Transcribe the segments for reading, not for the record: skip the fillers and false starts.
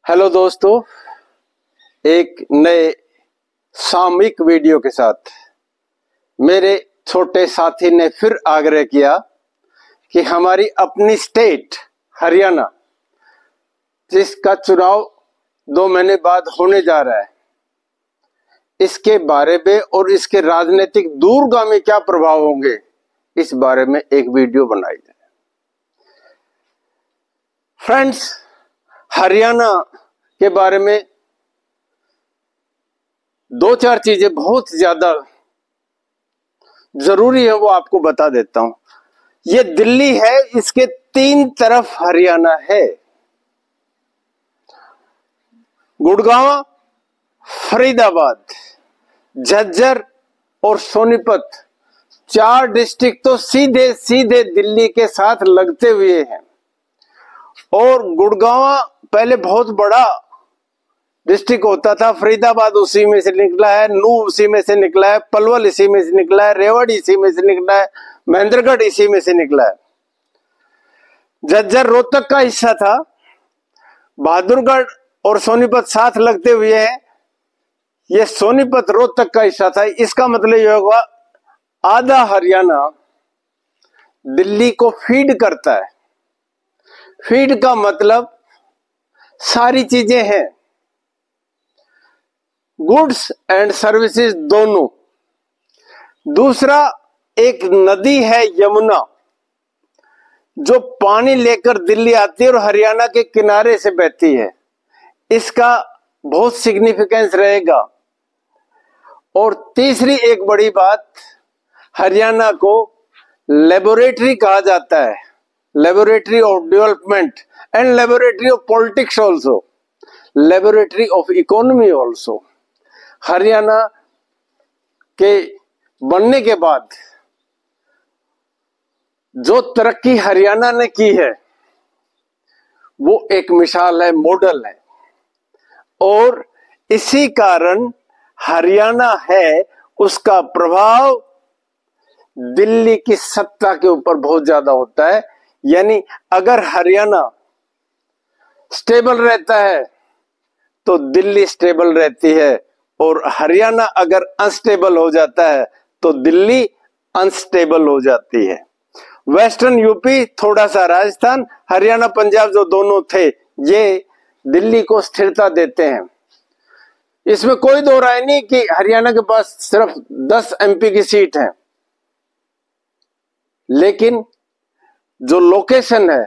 Hello दोस्तों, एक नए सामयिक वीडियो के साथ मेरे छोटे साथी ने फिर आग्रह किया कि हमारी अपनी स्टेट हरियाणा, जिसका चुनाव 2 महीने बाद होने जा रहा है, इसके बारे में और इसके राजनीतिक दूरगामी क्या प्रभाव होंगे, इस बारे में एक वीडियो बनाई जाए। फ्रेंड्स, हरियाणा के बारे में 2-4 चीजें बहुत ज्यादा जरूरी है, वो आपको बता देता हूं। ये दिल्ली है, इसके 3 तरफ हरियाणा है। गुड़गांव, फरीदाबाद, झज्जर और सोनीपत, 4 डिस्ट्रिक्ट तो सीधे सीधे दिल्ली के साथ लगते हुए हैं। और गुड़गांव पहले बहुत बड़ा डिस्ट्रिक्ट होता था, फरीदाबाद उसी में से निकला है, नूंह उसी में से निकला है, पलवल इसी में से निकला है, रेवाड़ी इसी में से निकला है, महेंद्रगढ़ इसी में से निकला है। झज्जर रोहतक का हिस्सा था। बहादुरगढ़ और सोनीपत साथ लगते हुए हैं। ये सोनीपत रोहतक का हिस्सा था। इसका मतलब यह होगा आधा हरियाणा दिल्ली को फीड करता है। फीड का मतलब सारी चीजें हैं, गुड्स एंड सर्विसेज दोनों। दूसरा, एक नदी है यमुना, जो पानी लेकर दिल्ली आती है और हरियाणा के किनारे से बहती है। इसका बहुत सिग्निफिकेंस रहेगा। और तीसरी एक बड़ी बात, हरियाणा को लेबोरेटरी कहा जाता है, laboratory of development and laboratory of politics also, laboratory of economy also. Haryana के बनने के बाद जो तरक्की हरियाणा ने की है, वो एक मिसाल है, मॉडल है। और इसी कारण हरियाणा है, उसका प्रभाव दिल्ली की सत्ता के ऊपर बहुत ज्यादा होता है। यानी अगर हरियाणा स्टेबल रहता है तो दिल्ली स्टेबल रहती है, और हरियाणा अगर अनस्टेबल हो जाता है तो दिल्ली अनस्टेबल हो जाती है। वेस्टर्न यूपी, थोड़ा सा राजस्थान, हरियाणा पंजाब जो दोनों थे, ये दिल्ली को स्थिरता देते हैं। इसमें कोई दो राय नहीं कि हरियाणा के पास सिर्फ 10 एमपी की सीट है, लेकिन जो लोकेशन है,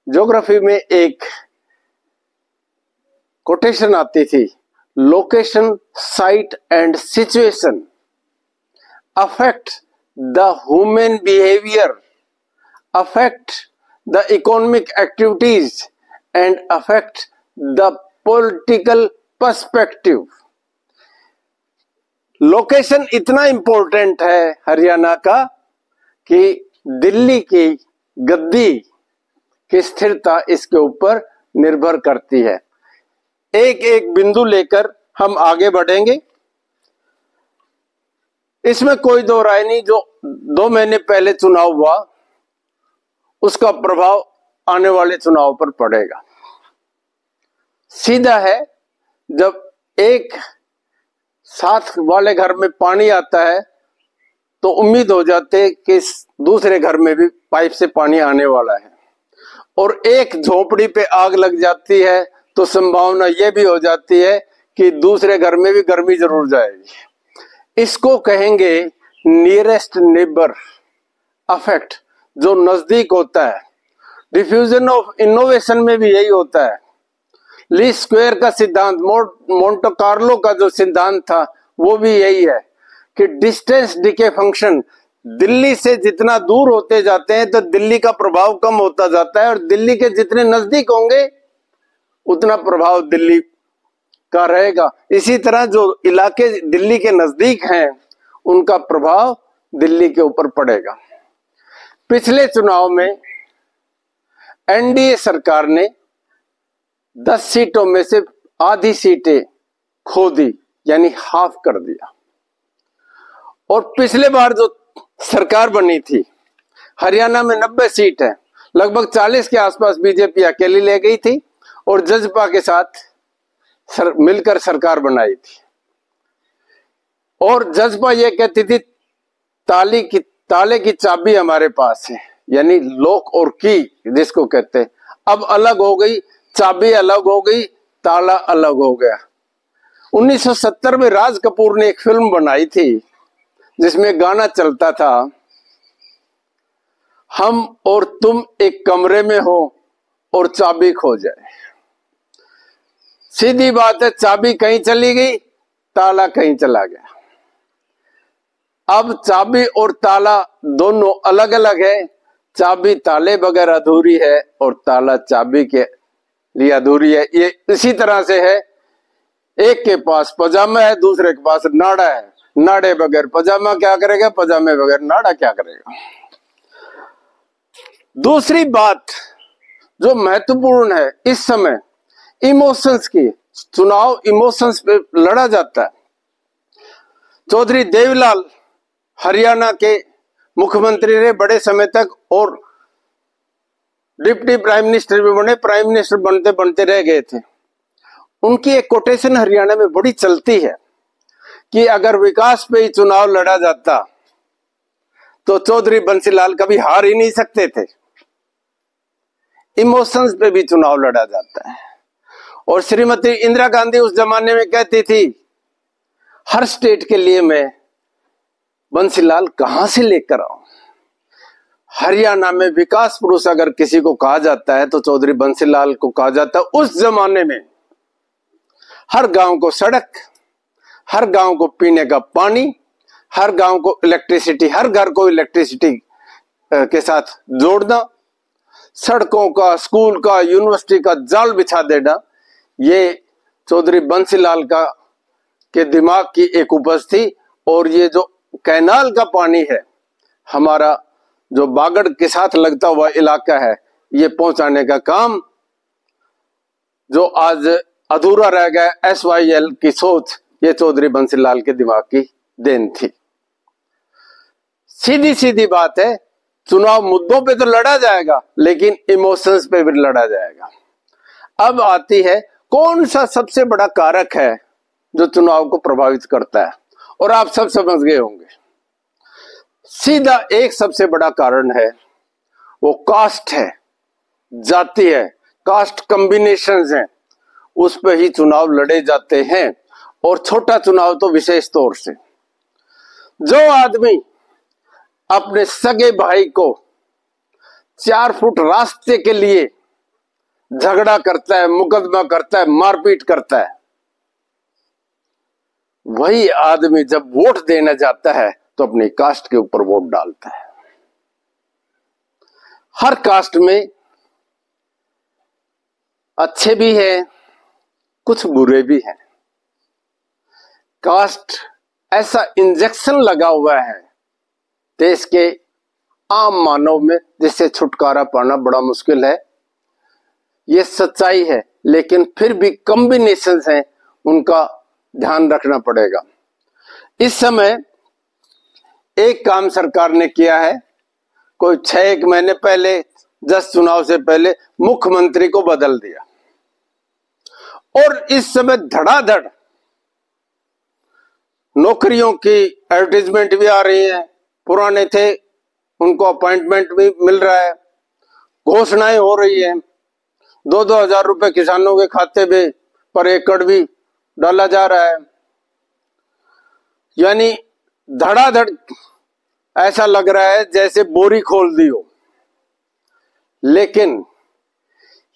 ज्योग्राफी में एक कोटेशन आती थी, location, site and situation affect the human behaviour, affect the economic activities and affect the political perspective. Location इतना इंपॉर्टेंट है हरियाणा का कि दिल्ली की गद्दी की स्थिरता इसके ऊपर निर्भर करती है। एक एक बिंदु लेकर हम आगे बढ़ेंगे। इसमें कोई दो राय नहीं, जो 2 महीने पहले चुनाव हुआ, उसका प्रभाव आने वाले चुनाव पर पड़ेगा। सीधा है, जब एक साथ वाले घर में पानी आता है तो उम्मीद हो जाती है कि दूसरे घर में भी पाइप से पानी आने वाला है। और एक झोपड़ी पे आग लग जाती है तो संभावना यह भी हो जाती है कि दूसरे घर में भी गर्मी जरूर जाएगी। इसको कहेंगे नियरेस्ट नेबर अफेक्ट, जो नजदीक होता है। डिफ्यूजन ऑफ इनोवेशन में भी यही होता है। लीस्ट स्क्वायर का सिद्धांत, मोंटे कार्लो का जो सिद्धांत था, वो भी यही है कि डिस्टेंस डिके फंक्शन, दिल्ली से जितना दूर होते जाते हैं तो दिल्ली का प्रभाव कम होता जाता है, और दिल्ली के जितने नजदीक होंगे उतना प्रभाव दिल्ली का रहेगा। इसी तरह जो इलाके दिल्ली के नजदीक हैं, उनका प्रभाव दिल्ली के ऊपर पड़ेगा। पिछले चुनाव में एनडीए सरकार ने 10 सीटों में से आधी सीटें खो दी, यानी हाफ कर दिया। और पिछले बार जो सरकार बनी थी, हरियाणा में 90 सीट है, लगभग 40 के आसपास बीजेपी अकेली ले गई थी, और जजपा के साथ मिलकर सरकार बनाई थी। और जजपा ये कहती थी ताले की चाबी हमारे पास है, यानी लॉक और की जिसको कहते हैं। अब अलग हो गई, चाबी अलग हो गई, ताला अलग हो गया। 1970 में राज कपूर ने एक फिल्म बनाई थी जिसमें गाना चलता था, हम और तुम एक कमरे में हो और चाबी खो जाए। सीधी बात है, चाबी कहीं चली गई, ताला कहीं चला गया। अब चाबी और ताला दोनों अलग अलग है। चाबी ताले बगैर अधूरी है और ताला चाबी के लिए अधूरी है। ये इसी तरह से है, एक के पास पजामा है, दूसरे के पास नाड़ा है। नाड़े बगैर पजामा क्या करेगा, पजामे बगैर नाड़ा क्या करेगा। दूसरी बात जो महत्वपूर्ण है इस समय, इमोशंस की। चुनाव इमोशंस पे लड़ा जाता है। चौधरी देवीलाल हरियाणा के मुख्यमंत्री रहे बड़े समय तक और डिप्टी प्राइम मिनिस्टर भी बने, प्राइम मिनिस्टर बनते बनते रह गए थे। उनकी एक कोटेशन हरियाणा में बड़ी चलती है कि अगर विकास पे ही चुनाव लड़ा जाता तो चौधरी बंसीलाल कभी हार ही नहीं सकते थे। इमोशंस पे भी चुनाव लड़ा जाता है। और श्रीमती इंदिरा गांधी उस जमाने में कहती थी, हर स्टेट के लिए मैं बंसीलाल कहां से लेकर आऊं। हरियाणा में विकास पुरुष अगर किसी को कहा जाता है तो चौधरी बंसीलाल को कहा जाता है। उस जमाने में हर गांव को सड़क, हर गांव को पीने का पानी, हर गांव को इलेक्ट्रिसिटी, हर घर को इलेक्ट्रिसिटी के साथ जोड़ना, सड़कों का, स्कूल का, यूनिवर्सिटी का जाल बिछा देना, ये चौधरी बंसीलाल का के दिमाग की एक उपज थी। और ये जो कैनाल का पानी है, हमारा जो बागड़ के साथ लगता हुआ इलाका है, ये पहुंचाने का काम जो आज अधूरा रह गया, SYL की सोच, ये चौधरी बंसीलाल के दिमाग की देन थी। सीधी सीधी बात है, चुनाव मुद्दों पे तो लड़ा जाएगा लेकिन इमोशंस पे भी लड़ा जाएगा। अब आती है, कौन सा सबसे बड़ा कारक है जो चुनाव को प्रभावित करता है, और आप सब समझ गए होंगे। सीधा एक सबसे बड़ा कारण है, वो कास्ट है, जाति है, कास्ट कॉम्बिनेशंस हैं, उस पर ही चुनाव लड़े जाते हैं। और छोटा चुनाव तो विशेष तौर से। जो आदमी अपने सगे भाई को 4 फुट रास्ते के लिए झगड़ा करता है, मुकदमा करता है, मारपीट करता है, वही आदमी जब वोट देने जाता है तो अपनी कास्ट के ऊपर वोट डालता है। हर कास्ट में अच्छे भी हैं, कुछ बुरे भी हैं। कास्ट ऐसा इंजेक्शन लगा हुआ है देश के आम मानव में, जिससे छुटकारा पाना बड़ा मुश्किल है। ये सच्चाई है, लेकिन फिर भी कॉम्बिनेशंस हैं, उनका ध्यान रखना पड़ेगा। इस समय एक काम सरकार ने किया है, कोई 6 महीने पहले, 10 चुनाव से पहले मुख्यमंत्री को बदल दिया। और इस समय धड़ाधड़ नौकरियों की एडवर्टीजमेंट भी आ रही है, पुराने थे उनको अपॉइंटमेंट भी मिल रहा है, घोषणाएं हो रही है, 2-2 हजार रुपए किसानों के खाते में पर एकड़ भी डाला जा रहा है। यानी धड़ाधड़ ऐसा लग रहा है जैसे बोरी खोल दी हो। लेकिन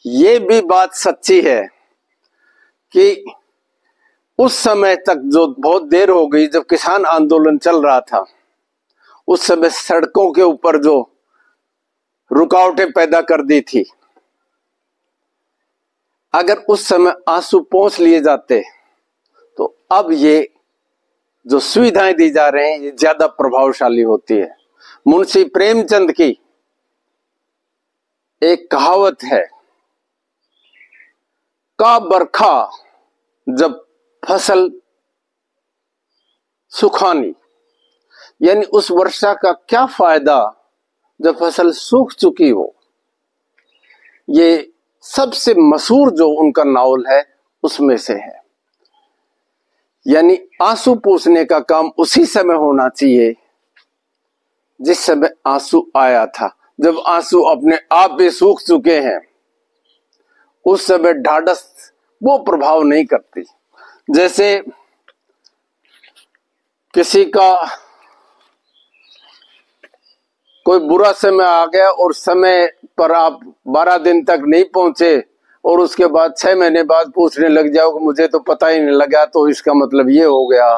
ये भी बात सच्ची है कि उस समय तक जो बहुत देर हो गई, जब किसान आंदोलन चल रहा था, उस समय सड़कों के ऊपर जो रुकावटें पैदा कर दी थी, अगर उस समय आंसू पोंछ लिए जाते तो अब ये जो सुविधाएं दी जा रहे हैं ये ज्यादा प्रभावशाली होती है। मुंशी प्रेमचंद की एक कहावत है, का बरखा जब फसल सुखानी, यानी उस वर्षा का क्या फायदा जब फसल सूख चुकी हो। ये सबसे मशहूर जो उनका नावल है उसमें से है। यानी आंसू पोंछने का काम उसी समय होना चाहिए जिस समय आंसू आया था। जब आंसू अपने आप भी सूख चुके हैं उस समय ढाढ़स वो प्रभाव नहीं करती। जैसे किसी का कोई बुरा समय आ गया और समय पर आप 12 दिन तक नहीं पहुंचे और उसके बाद 6 महीने बाद पूछने लग जाओगे मुझे तो पता ही नहीं लगा, तो इसका मतलब ये हो गया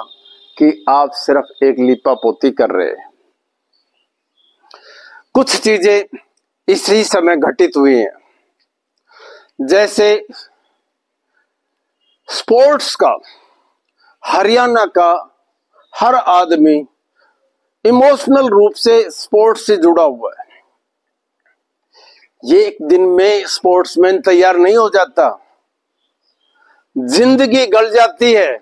कि आप सिर्फ एक लीपा पोती कर रहे हैं। कुछ चीजें इसी समय घटित हुई हैं। जैसे स्पोर्ट्स का, हरियाणा का हर आदमी इमोशनल रूप से स्पोर्ट्स से जुड़ा हुआ है। ये एक दिन में स्पोर्ट्समैन तैयार नहीं हो जाता, जिंदगी गल जाती है,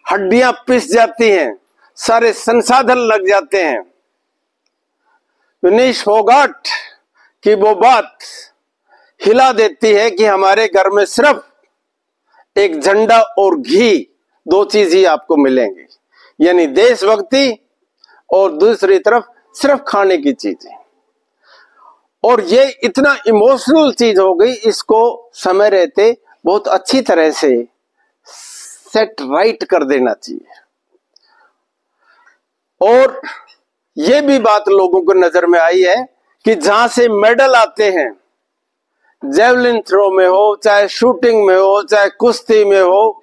हड्डियां पिस जाती हैं, सारे संसाधन लग जाते हैं। विनीश फोगाट की वो बात हिला देती है कि हमारे घर में सिर्फ एक झंडा और घी, 2 चीज ही आपको मिलेंगी, यानी देशभक्ति और दूसरी तरफ सिर्फ खाने की चीजें। और ये इतना इमोशनल चीज हो गई, इसको समय रहते बहुत अच्छी तरह से सेट राइट कर देना चाहिए। और ये भी बात लोगों को नजर में आई है कि जहां से मेडल आते हैं, जेवलिन थ्रो में हो, चाहे शूटिंग में हो, चाहे कुश्ती में हो,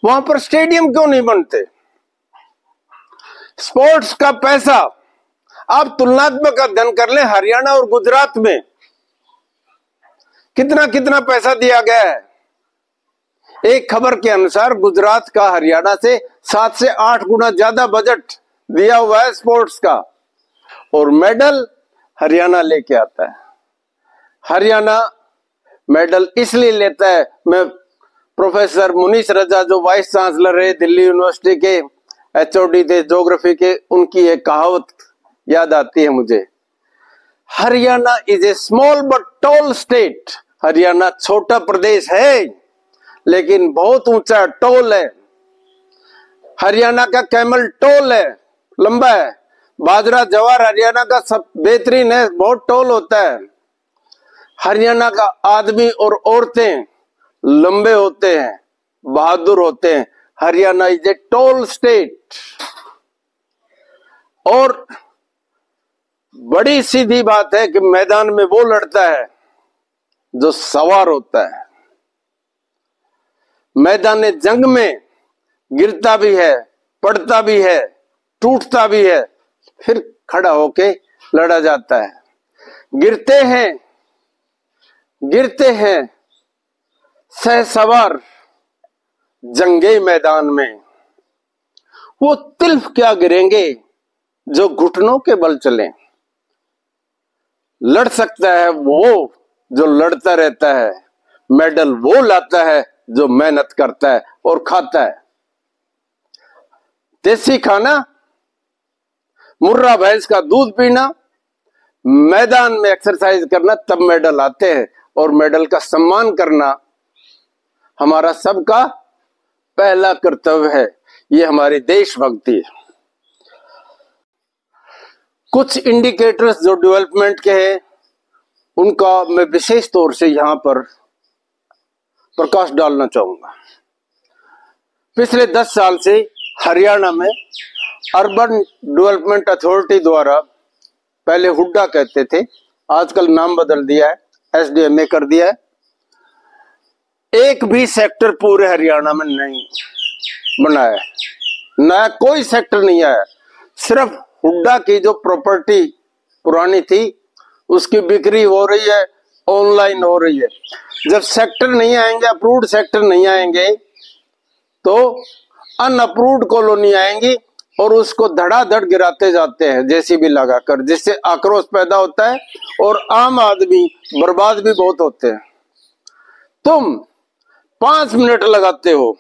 वहां पर स्टेडियम क्यों नहीं बनते? स्पोर्ट्स का पैसा आप तुलनात्मक अध्ययन कर लें, हरियाणा और गुजरात में कितना कितना पैसा दिया गया है। एक खबर के अनुसार गुजरात का हरियाणा से 7 से 8 गुना ज्यादा बजट दिया हुआ है स्पोर्ट्स का, और मेडल हरियाणा लेके आता है। हरियाणा मेडल इसलिए लेता है, मैं प्रोफेसर मुनीश रजा जो वाइस चांसलर है दिल्ली यूनिवर्सिटी के, HOD थे ज्योग्राफी के, उनकी एक कहावत याद आती है मुझे, Haryana is a small but tall state. Haryana छोटा प्रदेश है लेकिन बहुत ऊंचा टॉल है। हरियाणा का कैमल टॉल है, लंबा है। बाजरा जवार हरियाणा का सब बेहतरीन है, बहुत टॉल होता है। हरियाणा का आदमी और औरतें लंबे होते हैं, बहादुर होते हैं। Haryana is a tall state. और बड़ी सीधी बात है कि मैदान में वो लड़ता है जो सवार होता है। मैदान जंग में गिरता भी है, पड़ता भी है, टूटता भी है, फिर खड़ा होके लड़ा जाता है। गिरते हैं सहसवार जंगे मैदान में, वो तिल्फ क्या गिरेंगे जो घुटनों के बल चले। लड़ सकता है वो जो लड़ता रहता है, मेडल वो लाता है जो मेहनत करता है और खाता है। देसी खाना, मुर्रा भैंस का दूध पीना, मैदान में एक्सरसाइज करना, तब मेडल आते हैं। और मेडल का सम्मान करना हमारा सबका पहला कर्तव्य है। ये हमारी देशभक्ति है। कुछ इंडिकेटर्स जो डेवलपमेंट के हैं उनका मैं विशेष तौर से यहां पर प्रकाश डालना चाहूंगा। पिछले 10 साल से हरियाणा में अर्बन डेवलपमेंट अथॉरिटी द्वारा, पहले हुड्डा कहते थे, आजकल नाम बदल दिया है, SDMA कर दिया है, एक भी सेक्टर पूरे हरियाणा में नहीं बनाया, नया कोई सेक्टर नहीं आया। सिर्फ हुड्डा की जो प्रॉपर्टी पुरानी थी उसकी बिक्री हो रही है, ऑनलाइन हो रही है। जब सेक्टर नहीं आएंगे, अप्रूव्ड सेक्टर नहीं आएंगे, तो अनअप्रूव्ड कॉलोनी आएंगी और उसको धड़ाधड़ गिराते जाते हैं JCB लगाकर, जिससे आक्रोश पैदा होता है और आम आदमी बर्बाद भी बहुत होते हैं। तुम 5 मिनट लगाते हो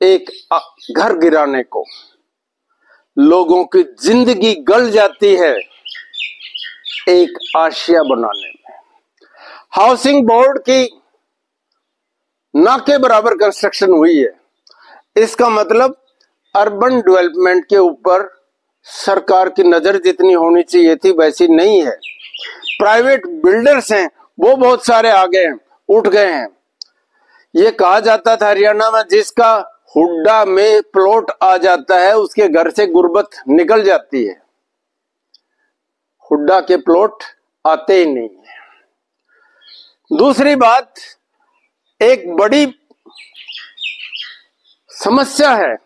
एक घर गिराने को, लोगों की जिंदगी गल जाती है। एक आशिया बनाने में। हाउसिंग बोर्ड की ना के बराबर कंस्ट्रक्शन हुई है। इसका मतलब अर्बन डेवलपमेंट के ऊपर सरकार की नजर जितनी होनी चाहिए थी वैसी नहीं है। प्राइवेट बिल्डर्स हैं वो बहुत सारे आ गए हैं, उठ गए हैं। ये कहा जाता था हरियाणा में जिसका हुड्डा में प्लॉट आ जाता है उसके घर से गुर्बत निकल जाती है। हुड्डा के प्लॉट आते ही नहीं है। दूसरी बात, एक बड़ी समस्या है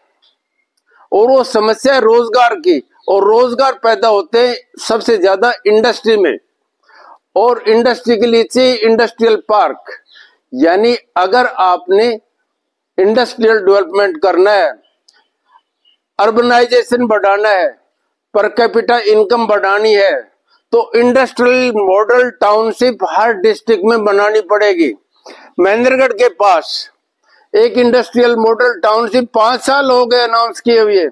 और वो समस्या रोजगार की, और रोजगार पैदा होते हैं सबसे ज्यादा इंडस्ट्री में, और इंडस्ट्री के लिए चाहिए इंडस्ट्रियल पार्क। यानी अगर आपने इंडस्ट्रियल डेवलपमेंट करना है, अर्बनाइजेशन बढ़ाना है, पर कैपिटा इनकम बढ़ानी है, तो इंडस्ट्रियल मॉडल टाउनशिप हर डिस्ट्रिक्ट में बनानी पड़ेगी। महेंद्रगढ़ के पास एक इंडस्ट्रियल मॉडल टाउनशिप 5 साल हो गए अनाउंस किए हुए,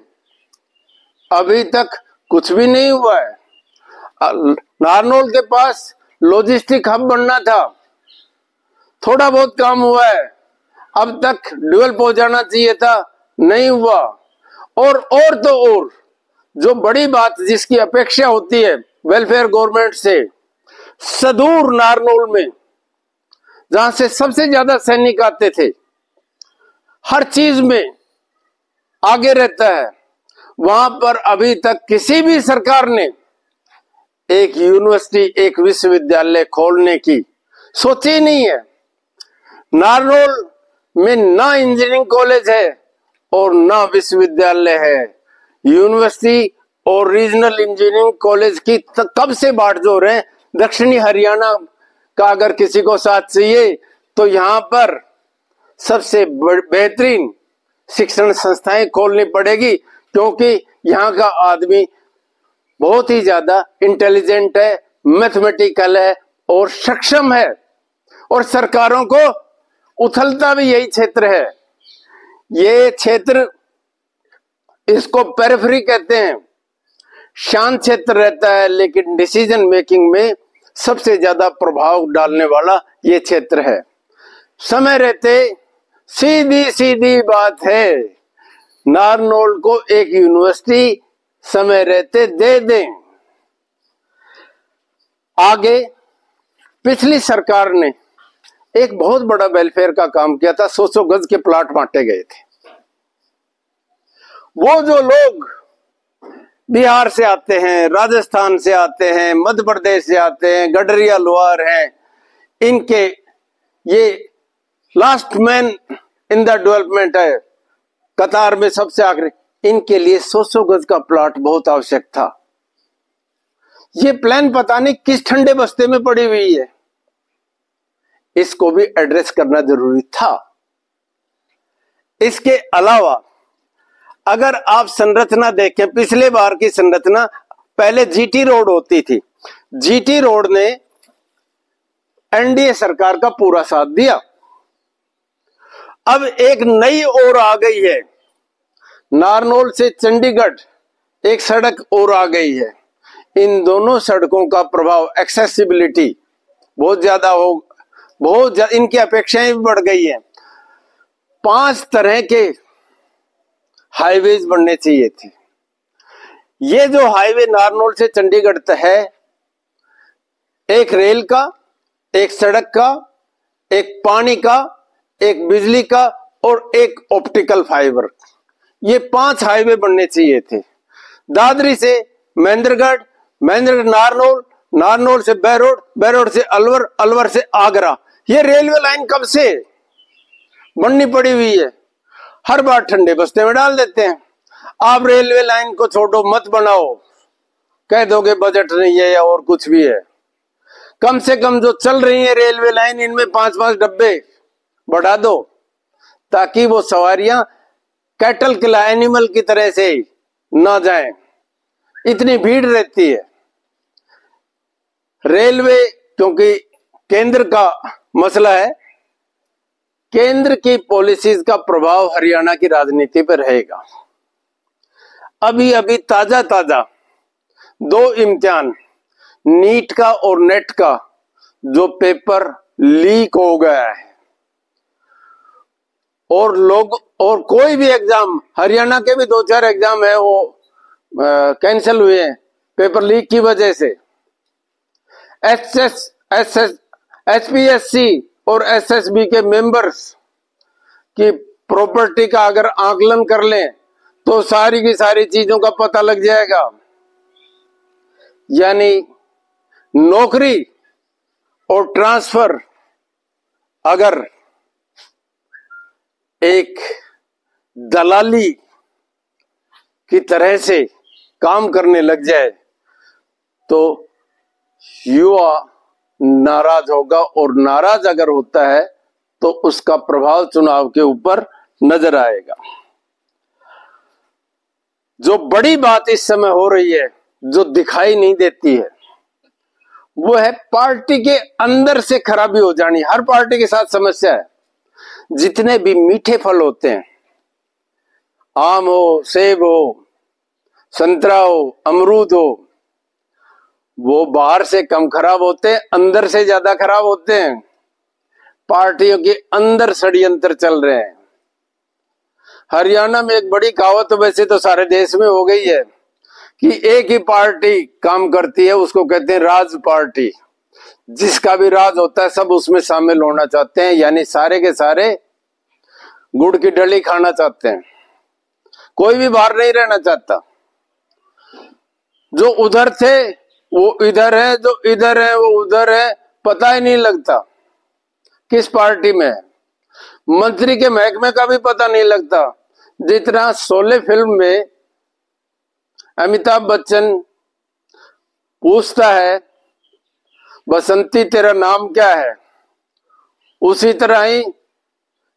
अभी तक कुछ भी नहीं हुआ है। नारनौल के पास लॉजिस्टिक हब बनना था, थोड़ा बहुत काम हुआ है, अब तक डेवलप हो जाना चाहिए था, नहीं हुआ। और तो और जो बड़ी बात जिसकी अपेक्षा होती है वेलफेयर गवर्नमेंट से, सदूर नारनौल में जहां से सबसे ज्यादा सैनिक आते थे, हर चीज में आगे रहता है, वहां पर अभी तक किसी भी सरकार ने एक यूनिवर्सिटी, एक विश्वविद्यालय खोलने की सोची नहीं है। नारनौल में ना इंजीनियरिंग कॉलेज है और ना विश्वविद्यालय है। यूनिवर्सिटी और रीजनल इंजीनियरिंग कॉलेज की कब से बाढ़जोड़ है। दक्षिणी हरियाणा का अगर किसी को साथ चाहिए तो यहाँ पर सबसे बेहतरीन शिक्षण संस्थाएं खोलनी पड़ेगी, क्योंकि यहाँ का आदमी बहुत ही ज्यादा इंटेलिजेंट है, मैथमेटिकल है और सक्षम है, और सरकारों को उथलता भी यही क्षेत्र है। ये क्षेत्र, इसको पेरिफेरी कहते हैं, शांत क्षेत्र रहता है, लेकिन डिसीजन मेकिंग में सबसे ज्यादा प्रभाव डालने वाला ये क्षेत्र है। समय रहते सीधी सीधी बात है, नारनौल को एक यूनिवर्सिटी समय रहते दे दें। आगे पिछली सरकार ने एक बहुत बड़ा वेलफेयर का काम किया था, 100 गज के प्लाट बांटे गए थे। वो जो लोग बिहार से आते हैं, राजस्थान से आते हैं, मध्य प्रदेश से आते हैं, गडरिया लोहार हैं, इनके ये last man in the development है, कतार में सबसे आखिरी, इनके लिए 100 गज का प्लॉट बहुत आवश्यक था। ये प्लान पता नहीं किस ठंडे बस्ते में पड़ी हुई है, इसको भी एड्रेस करना जरूरी था। इसके अलावा अगर आप संरचना देखें, पिछले बार की संरचना, पहले जीटी रोड होती थी, जीटी रोड ने एनडीए सरकार का पूरा साथ दिया। अब एक नई ओर आ गई है, नारनौल से चंडीगढ़ एक सड़क और आ गई है। इन दोनों सड़कों का प्रभाव, एक्सेसिबिलिटी बहुत ज्यादा इनकी अपेक्षाएं भी बढ़ गई है। 5 तरह के हाईवेज बनने चाहिए थे। ये जो हाईवे नारनौल से चंडीगढ़ तक है, एक रेल का, एक सड़क का, एक पानी का, एक बिजली का और एक ऑप्टिकल फाइबर, ये 5 हाईवे बनने चाहिए थे। दादरी से महेंद्रगढ़, महेंद्रगढ़ नारनौल, नारनौल से बहरोड, बहरोड से अलवर, अलवर से आगरा। ये रेलवे लाइन कब से बननी पड़ी हुई है, हर बार ठंडे बस्ते में डाल देते हैं। आप रेलवे लाइन को छोड़ो, मत बनाओ, कह दोगे बजट नहीं है या और कुछ भी है। कम से कम जो चल रही है रेलवे लाइन, इनमें 5-5 डब्बे बढ़ा दो, ताकि वो सवारियां कैटल किला एनिमल की तरह से ना जाएं, इतनी भीड़ रहती है। रेलवे, क्योंकि केंद्र का मसला है, केंद्र की पॉलिसीज का प्रभाव हरियाणा की राजनीति पर रहेगा। अभी अभी ताजा 2 इम्तिहान नीट का और नेट का जो पेपर लीक हो गया है, और लोग और कोई भी एग्जाम, हरियाणा के भी 2-4 एग्जाम है वो कैंसिल हुए हैं पेपर लीक की वजह से। एचपीएससी और एसएसबी के मेंबर्स की प्रॉपर्टी का अगर आकलन कर लें तो सारी की सारी चीजों का पता लग जाएगा। यानी नौकरी और ट्रांसफर अगर एक दलाली की तरह से काम करने लग जाए तो युवा नाराज होगा, और नाराज अगर होता है तो उसका प्रभाव चुनाव के ऊपर नजर आएगा। जो बड़ी बात इस समय हो रही है, जो दिखाई नहीं देती है, वो है पार्टी के अंदर से खराबी हो जानी। हर पार्टी के साथ समस्या है। जितने भी मीठे फल होते हैं, आम हो, सेब हो, संतरा हो, अमरूद हो, वो बाहर से कम खराब होते हैं, अंदर से ज्यादा खराब होते हैं। पार्टियों के अंदर षड्यंत्र चल रहे हैं। हरियाणा में एक बड़ी कहावत वैसे तो सारे देश में हो गई है कि एक ही पार्टी काम करती है, उसको कहते हैं राज पार्टी। जिसका भी राज होता है सब उसमें शामिल होना चाहते हैं, यानी सारे के सारे गुड़ की डली खाना चाहते हैं, कोई भी बाहर नहीं रहना चाहता। जो उधर थे वो इधर है, जो इधर है वो उधर है, पता ही नहीं लगता किस पार्टी में है। मंत्री के महकमे का भी पता नहीं लगता। जितना शोले फिल्म में अमिताभ बच्चन पूछता है बसंती तेरा नाम क्या है, उसी तरह ही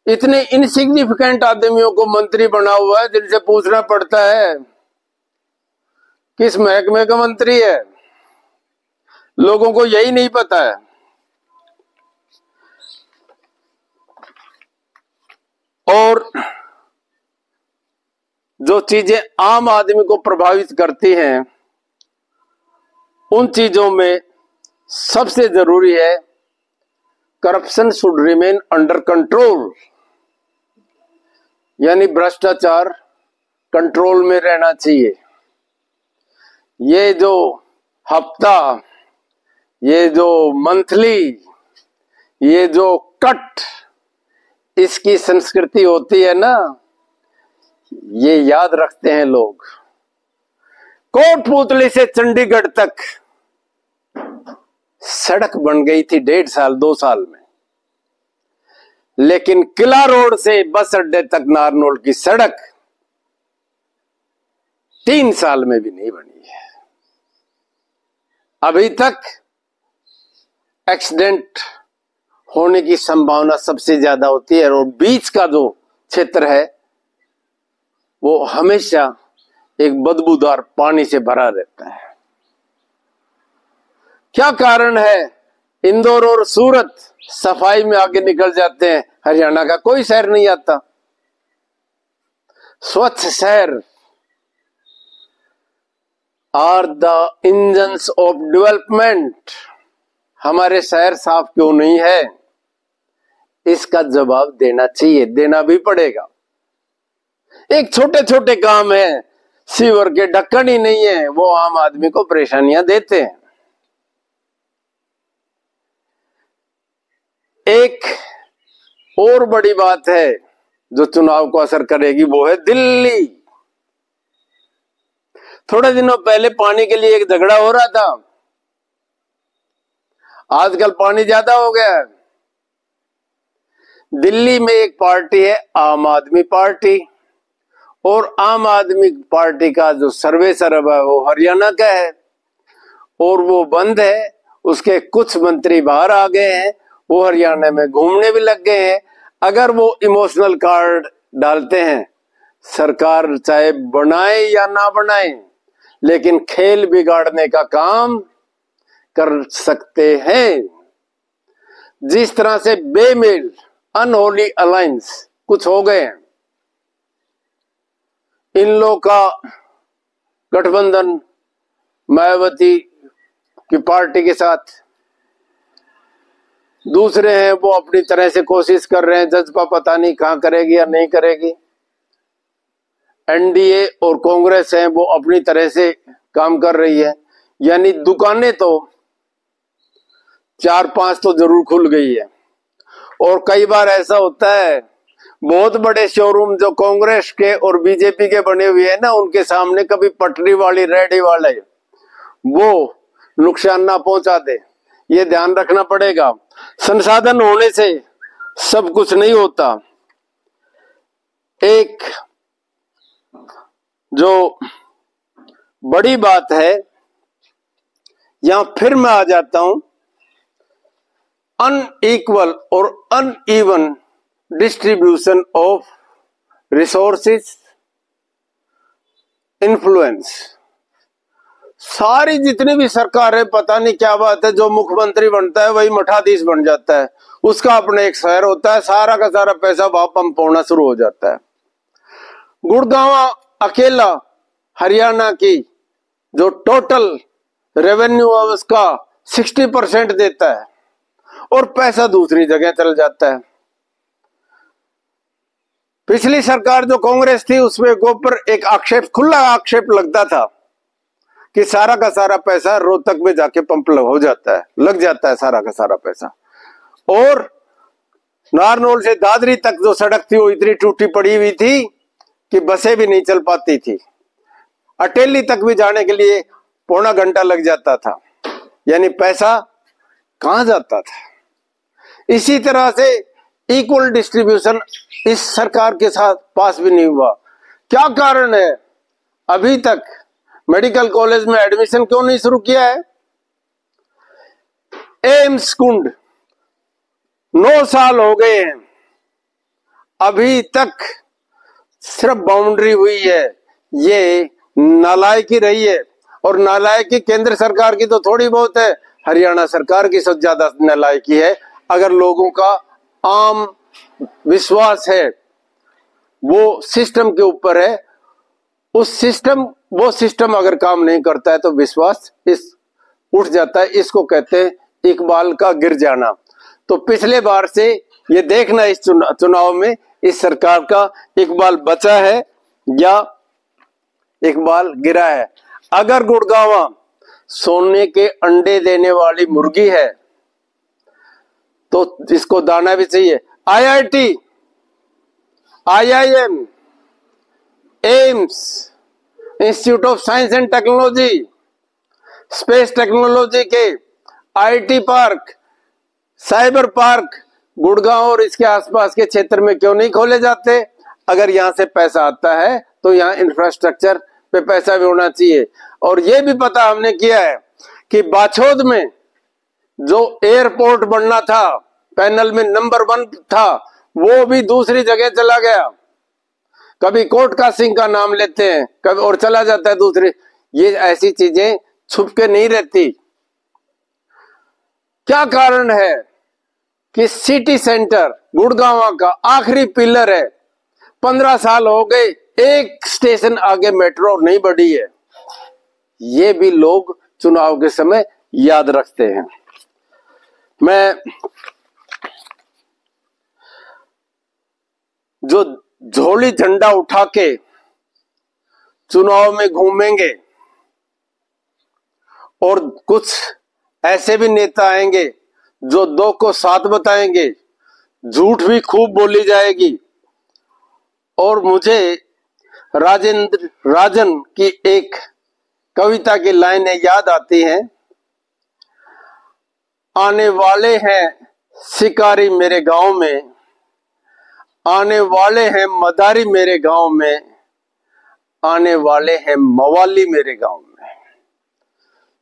इतने इनसिग्निफिकेंट आदमियों को मंत्री बना हुआ है जिनसे पूछना पड़ता है किस महकमे का मंत्री है। लोगों को यही नहीं पता है। और जो चीजें आम आदमी को प्रभावित करती हैं, उन चीजों में सबसे जरूरी है corruption should remain under control, यानी भ्रष्टाचार कंट्रोल में रहना चाहिए। ये जो हफ्ता, ये जो मंथली, ये जो कट इसकी संस्कृति होती है ना, ये याद रखते हैं लोग। कोटपुतली से चंडीगढ़ तक सड़क बन गई थी 1.5 साल 2 साल में, लेकिन किला रोड से बस अड्डे तक नारनौल की सड़क 3 साल में भी नहीं बनी है। अभी तक एक्सीडेंट होने की संभावना सबसे ज्यादा होती है, और बीच का जो क्षेत्र है वो हमेशा एक बदबूदार पानी से भरा रहता है। क्या कारण है? इंदौर और सूरत सफाई में आगे निकल जाते हैं, हरियाणा का कोई शहर नहीं आता। स्वच्छ शहर are the engines of development. हमारे शहर साफ क्यों नहीं है, इसका जवाब देना चाहिए, देना भी पड़ेगा। एक छोटे छोटे काम है, सीवर के ढक्कन ही नहीं है, वो आम आदमी को परेशानियां देते हैं। एक और बड़ी बात है जो चुनाव को असर करेगी, वो है दिल्ली। थोड़े दिनों पहले पानी के लिए एक झगड़ा हो रहा था, आजकल पानी ज्यादा हो गया है। दिल्ली में एक पार्टी है आम आदमी पार्टी, और आम आदमी पार्टी का जो सर्वे सर्व है वो हरियाणा का है, और वो बंद है। उसके कुछ मंत्री बाहर आ गए हैं, वो हरियाणा में घूमने भी लग गए हैं। अगर वो इमोशनल कार्ड डालते हैं, सरकार चाहे बनाए या ना बनाए, लेकिन खेल बिगाड़ने का काम कर सकते हैं। जिस तरह से बेमेल अनहोली अलायंस कुछ हो गए हैं, इन लोग का गठबंधन मायावती की पार्टी के साथ, दूसरे हैं वो अपनी तरह से कोशिश कर रहे हैं, जज्बा पता नहीं कहां करेगी या नहीं करेगी। एनडीए और कांग्रेस है वो अपनी तरह से काम कर रही है। यानी दुकानें तो 4-5 तो जरूर खुल गई है। और कई बार ऐसा होता है बहुत बड़े शोरूम जो कांग्रेस के और बीजेपी के बने हुए हैं ना, उनके सामने कभी पटरी वाली रेडी वाले वो नुकसान ना पहुंचा दे, ये ध्यान रखना पड़ेगा। संसाधन होने से सब कुछ नहीं होता। एक जो बड़ी बात है, यहां फिर मैं आ जाता हूं, अनइक्वल और uneven distribution of resources influence. सारी जितनी भी सरकार है, पता नहीं क्या बात है, जो मुख्यमंत्री बनता है वही मठाधीश बन जाता है, उसका अपना एक शहर होता है, सारा का सारा पैसा वहां पंप होना शुरू हो जाता है। गुड़गांव अकेला हरियाणा की जो टोटल रेवेन्यू है उसका 60% देता है और पैसा दूसरी जगह चल जाता है। पिछली सरकार जो कांग्रेस थी उसमें ऊपर एक आक्षेप, खुला आक्षेप लगता था कि सारा का सारा पैसा रोहतक में जाके पंप हो जाता है, लग जाता है सारा का सारा पैसा। और नारनौल से दादरी तक जो सड़क थी वो इतनी टूटी पड़ी हुई थी कि बसें भी नहीं चल पाती थी। अटेली तक भी जाने के लिए पौना घंटा लग जाता था। यानी पैसा कहां जाता था। इसी तरह से इक्वल डिस्ट्रीब्यूशन इस सरकार के साथ पास भी नहीं हुआ। क्या कारण है? अभी तक मेडिकल कॉलेज में एडमिशन क्यों नहीं शुरू किया है? एम्स कुंड 9 साल हो गए हैं, अभी तक सिर्फ बाउंड्री हुई है। ये नालायकी रही है, और नालायकी केंद्र सरकार की तो थोड़ी बहुत है, हरियाणा सरकार की सबसे ज्यादा नालायकी है। अगर लोगों का आम विश्वास है वो सिस्टम के ऊपर है, वो सिस्टम अगर काम नहीं करता है तो विश्वास उठ जाता है। इसको कहते हैं इकबाल का गिर जाना। तो पिछले बार से ये देखना इस चुनाव में इस सरकार का इकबाल बचा है या इकबाल गिरा है। अगर गुड़गांव सोने के अंडे देने वाली मुर्गी है तो इसको दाना भी चाहिए। IIT, IIM, AIIMS, institute of science and technology, space technology के IT park, cyber park Gurgaon और इसके आसपास के क्षेत्र में क्यों नहीं खोले जाते? अगर यहां से पैसा आता है तो यहाँ इंफ्रास्ट्रक्चर पे पैसा भी होना चाहिए। और ये भी पता हमने किया है कि बाछौद में जो एयरपोर्ट बनना था, पैनल में नंबर 1 था, वो भी दूसरी जगह चला गया। कभी कोर्ट का सिंह का नाम लेते हैं, कभी और चला जाता है दूसरी। ये ऐसी चीजें छुप के नहीं रहती। क्या कारण है कि सिटी सेंटर गुड़गांव का आखिरी पिलर है, 15 साल हो गए, एक स्टेशन आगे मेट्रो नहीं बढ़ी है। ये भी लोग चुनाव के समय याद रखते हैं। मैं जो झोली झंडा उठा के चुनाव में घूमेंगे, और कुछ ऐसे भी नेता आएंगे जो 2 को 7 बताएंगे, झूठ भी खूब बोली जाएगी। और मुझे राजन की एक कविता की लाइनें याद आती हैं। आने वाले हैं शिकारी मेरे गांव में, आने वाले हैं मदारी मेरे गांव में, आने वाले हैं मवाली मेरे गांव में।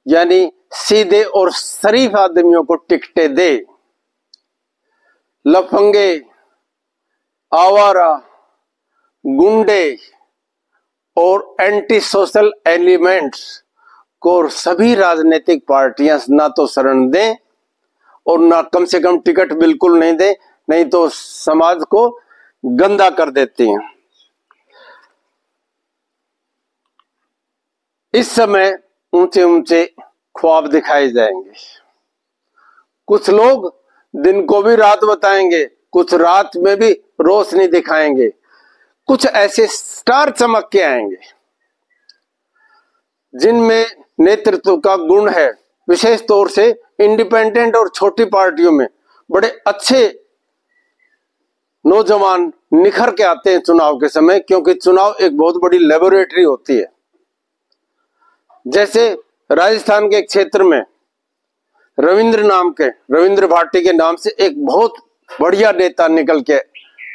यानी सीधे और शरीफ आदमियों को टिकटें दे, लफंगे, आवारा, गुंडे और एंटी सोशल एलिमेंट्स को सभी राजनीतिक पार्टियां ना तो शरण दें और ना कम से कम टिकट बिल्कुल नहीं दें, नहीं तो समाज को गंदा कर देती हैं। इस समय ऊंचे ऊंचे ख्वाब दिखाए जाएंगे। कुछ लोग दिन को भी रात बताएंगे, कुछ रात में भी रोशनी दिखाएंगे। कुछ ऐसे स्टार चमक के आएंगे जिनमें नेतृत्व का गुण है। विशेष तौर से इंडिपेंडेंट और छोटी पार्टियों में बड़े अच्छे नौजवान निखर के आते हैं चुनाव के समय, क्योंकि चुनाव एक बहुत बड़ी लेबोरेटरी होती है। जैसे राजस्थान के एक क्षेत्र में रविंद्र भाटी के नाम से एक बहुत बढ़िया नेता निकल के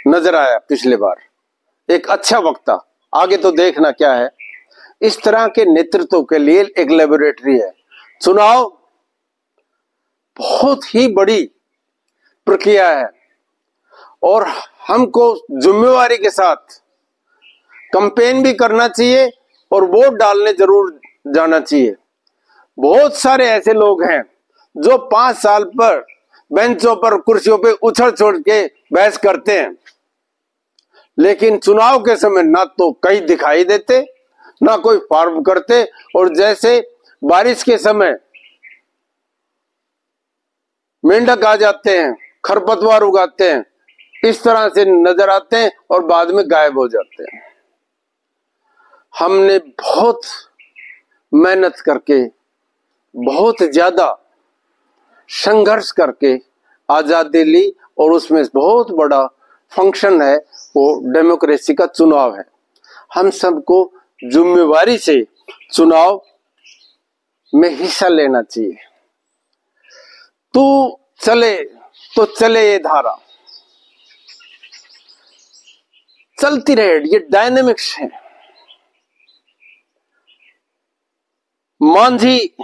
नजर आया पिछले बार, एक अच्छा वक्ता। आगे तो देखना क्या है। इस तरह के नेतृत्व के लिए एक लेबोरेटरी है चुनाव। बहुत ही बड़ी प्रक्रिया है और हमको जिम्मेवारी के साथ कैंपेन भी करना चाहिए और वोट डालने जरूर जाना चाहिए। बहुत सारे ऐसे लोग हैं जो 5 साल पर बेंचों पर कुर्सियों पे उछल छोड़ के बहस करते हैं, लेकिन चुनाव के समय ना तो कहीं दिखाई देते, ना कोई फॉर्म करते, और जैसे बारिश के समय मेंढक आ जाते हैं, खरपतवार उगाते हैं, इस तरह से नजर आते हैं और बाद में गायब हो जाते हैं। हमने बहुत मेहनत करके, बहुत ज्यादा संघर्ष करके आजादी ली और उसमें बहुत बड़ा फंक्शन है वो डेमोक्रेसी का चुनाव है। हम सबको जिम्मेवारी से चुनाव में हिस्सा लेना चाहिए। तू चले तो चले ये धारा चलती रहे, ये डायनेमिक्स है। मांझी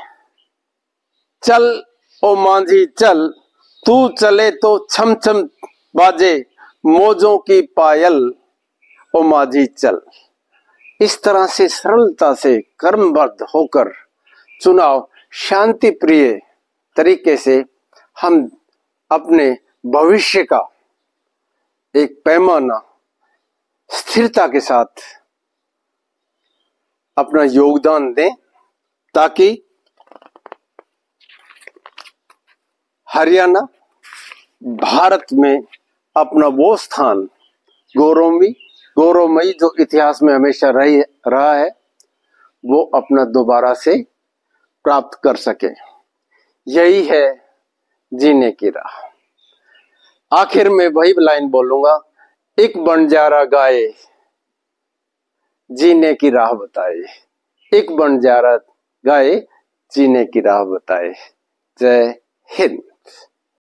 चल ओ मांझी चल, तू चले तो छम छम बाजे मौजों की पायल ओ मांझी चल। इस तरह से सरलता से कर्मबद्ध होकर चुनाव शांति प्रिय तरीके से हम अपने भविष्य का एक पैमाना स्थिरता के साथ अपना योगदान दें, ताकि हरियाणा भारत में अपना वो स्थान गौरवमयी जो इतिहास में हमेशा रहा है वो अपना दोबारा से प्राप्त कर सके। यही है जीने की राह। आखिर में वही लाइन बोलूंगा, एक बंजारा गाए जीने की राह बताए, एक बंजारा गाए जीने की राह बताए। जय हिंद।